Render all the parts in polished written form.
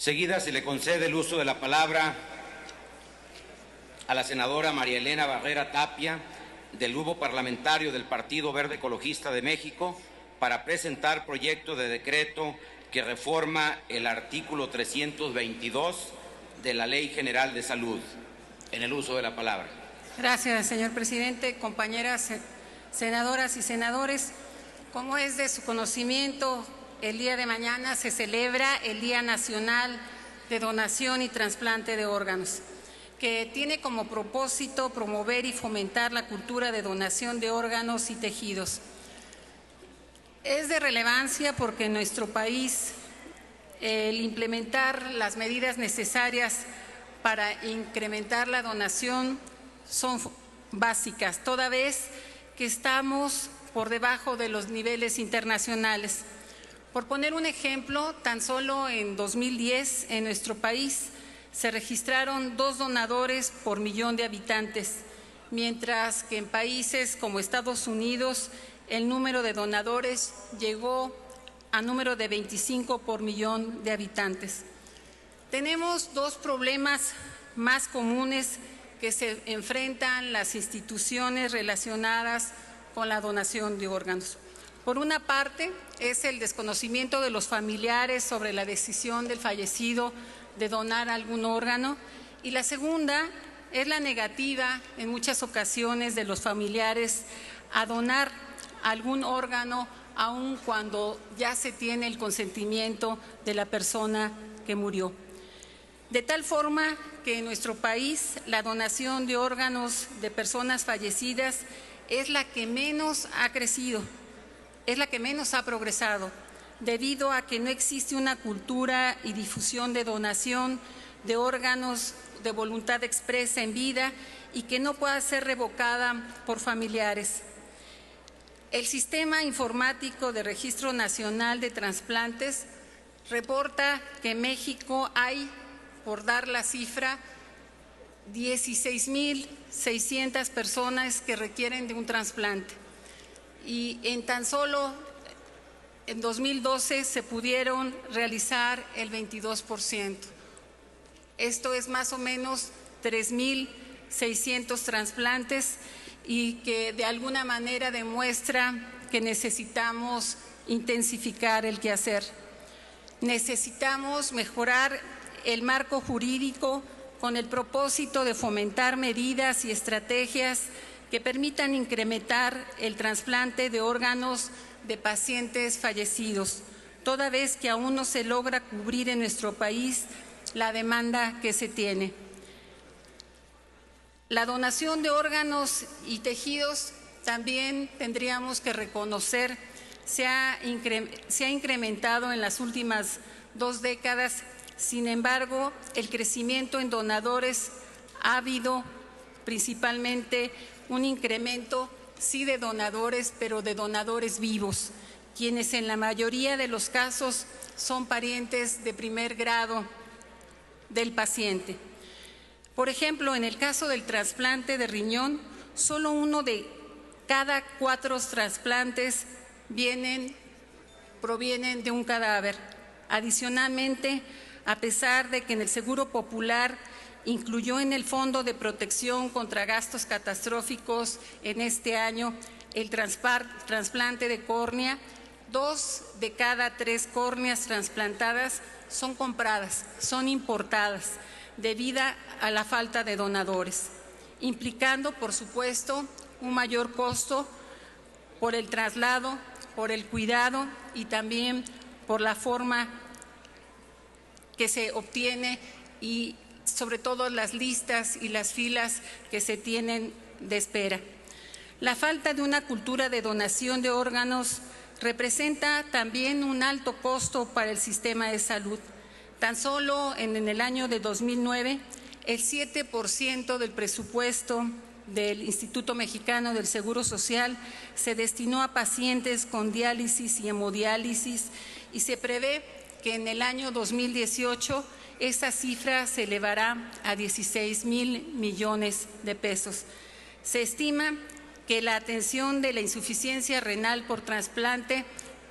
Seguida se le concede el uso de la palabra a la senadora María Elena Barrera Tapia, del Grupo Parlamentario del Partido Verde Ecologista de México, para presentar proyecto de decreto que reforma el artículo 322 de la Ley General de Salud. En el uso de la palabra. Gracias, señor presidente. Compañeras senadoras y senadores, como es de su conocimiento, el día de mañana se celebra el Día Nacional de Donación y Trasplante de Órganos, que tiene como propósito promover y fomentar la cultura de donación de órganos y tejidos. Es de relevancia porque en nuestro país el implementar las medidas necesarias para incrementar la donación son básicas, toda vez que estamos por debajo de los niveles internacionales. Por poner un ejemplo, tan solo en 2010 en nuestro país se registraron 2 donadores por millón de habitantes, mientras que en países como Estados Unidos el número de donadores llegó a número de 25 por millón de habitantes. Tenemos 2 problemas más comunes que se enfrentan las instituciones relacionadas con la donación de órganos. Por una parte, es el desconocimiento de los familiares sobre la decisión del fallecido de donar algún órgano, y la segunda es la negativa en muchas ocasiones de los familiares a donar algún órgano aun cuando ya se tiene el consentimiento de la persona que murió. De tal forma que en nuestro país la donación de órganos de personas fallecidas es la que menos ha crecido, es la que menos ha progresado, debido a que no existe una cultura y difusión de donación de órganos de voluntad expresa en vida y que no pueda ser revocada por familiares. El Sistema Informático de Registro Nacional de Trasplantes reporta que en México hay, por dar la cifra, 16,600 personas que requieren de un trasplante. Y en tan solo en 2012 se pudieron realizar el 22%. Esto es más o menos 3,600 trasplantes, y que de alguna manera demuestra que necesitamos intensificar el quehacer. Necesitamos mejorar el marco jurídico con el propósito de fomentar medidas y estrategias que permitan incrementar el trasplante de órganos de pacientes fallecidos, toda vez que aún no se logra cubrir en nuestro país la demanda que se tiene. La donación de órganos y tejidos también tendríamos que reconocer se ha incrementado en las últimas 2 décadas. Sin embargo, el crecimiento en donadores ha habido principalmente un incremento, sí, de donadores, pero de donadores vivos, quienes en la mayoría de los casos son parientes de primer grado del paciente. Por ejemplo, en el caso del trasplante de riñón, solo 1 de cada 4 trasplantes provienen de un cadáver. Adicionalmente, a pesar de que en el Seguro Popular incluyó en el Fondo de Protección contra Gastos Catastróficos en este año el trasplante de córnea, 2 de cada 3 córneas trasplantadas son compradas, son importadas, debido a la falta de donadores, implicando, por supuesto, un mayor costo por el traslado, por el cuidado y también por la forma que se obtiene y sobre todo las listas y las filas que se tienen de espera. La falta de una cultura de donación de órganos representa también un alto costo para el sistema de salud. Tan solo en el año de 2009, el 7% del presupuesto del Instituto Mexicano del Seguro Social se destinó a pacientes con diálisis y hemodiálisis, y se prevé que en el año 2018 esa cifra se elevará a 16,000 millones de pesos. Se estima que la atención de la insuficiencia renal por trasplante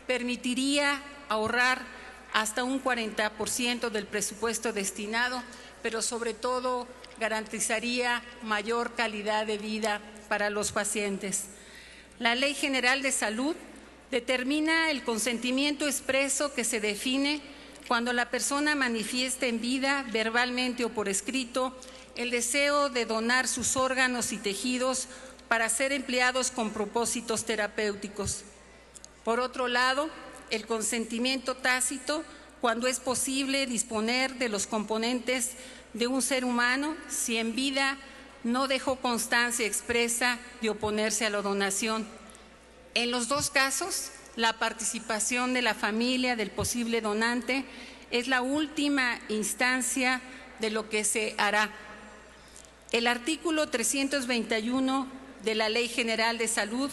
permitiría ahorrar hasta un 40% del presupuesto destinado, pero sobre todo garantizaría mayor calidad de vida para los pacientes. La Ley General de Salud determina el consentimiento expreso que se define cuando la persona manifiesta en vida, verbalmente o por escrito, el deseo de donar sus órganos y tejidos para ser empleados con propósitos terapéuticos. Por otro lado, el consentimiento tácito cuando es posible disponer de los componentes de un ser humano si en vida no dejó constancia expresa de oponerse a la donación. En los dos casos, la participación de la familia del posible donante es la última instancia de lo que se hará. El artículo 321 de la Ley General de Salud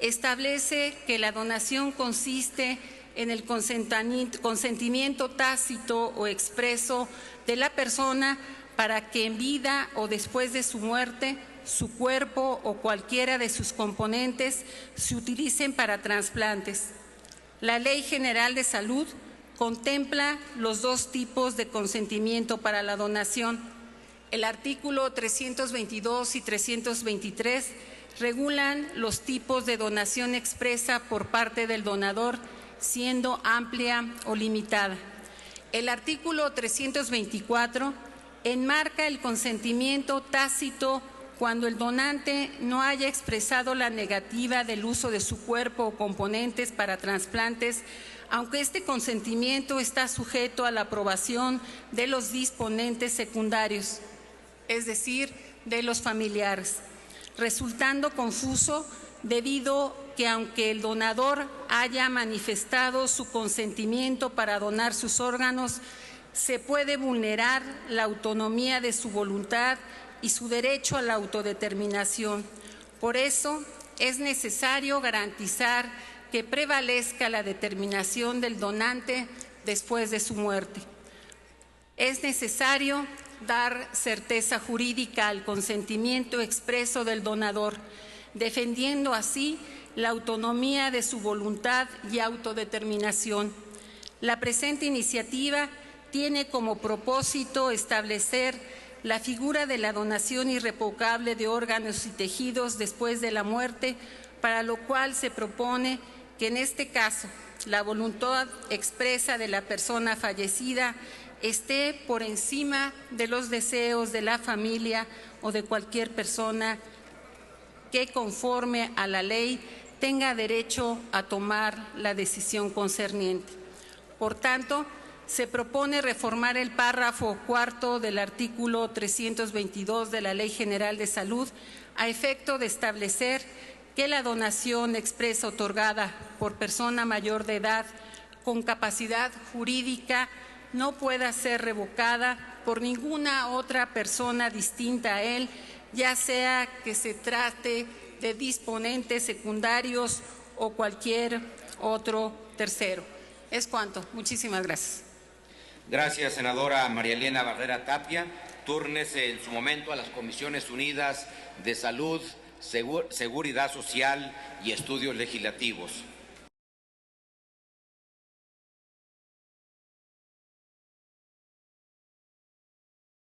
establece que la donación consiste en el consentimiento tácito o expreso de la persona para que en vida o después de su muerte su cuerpo o cualquiera de sus componentes se utilicen para trasplantes. La Ley General de Salud contempla los dos tipos de consentimiento para la donación. El artículo 322 y 323 regulan los tipos de donación expresa por parte del donador, siendo amplia o limitada. El artículo 324 enmarca el consentimiento tácito cuando el donante no haya expresado la negativa del uso de su cuerpo o componentes para trasplantes, aunque este consentimiento está sujeto a la aprobación de los disponentes secundarios, es decir, de los familiares, resultando confuso debido que aunque el donador haya manifestado su consentimiento para donar sus órganos, se puede vulnerar la autonomía de su voluntad y su derecho a la autodeterminación. Por eso es necesario garantizar que prevalezca la determinación del donante después de su muerte. Es necesario dar certeza jurídica al consentimiento expreso del donador, defendiendo así la autonomía de su voluntad y autodeterminación. La presente iniciativa tiene como propósito establecer la figura de la donación irrevocable de órganos y tejidos después de la muerte, para lo cual se propone que en este caso la voluntad expresa de la persona fallecida esté por encima de los deseos de la familia o de cualquier persona que, conforme a la ley, tenga derecho a tomar la decisión concerniente. Por tanto, se propone reformar el párrafo cuarto del artículo 322 de la Ley General de Salud a efecto de establecer que la donación expresa otorgada por persona mayor de edad con capacidad jurídica no pueda ser revocada por ninguna otra persona distinta a él, ya sea que se trate de disponentes secundarios o cualquier otro tercero. Es cuanto. Muchísimas gracias. Gracias, senadora María Elena Barrera Tapia. Túrnese en su momento a las Comisiones Unidas de Salud, Seguridad Social y Estudios Legislativos.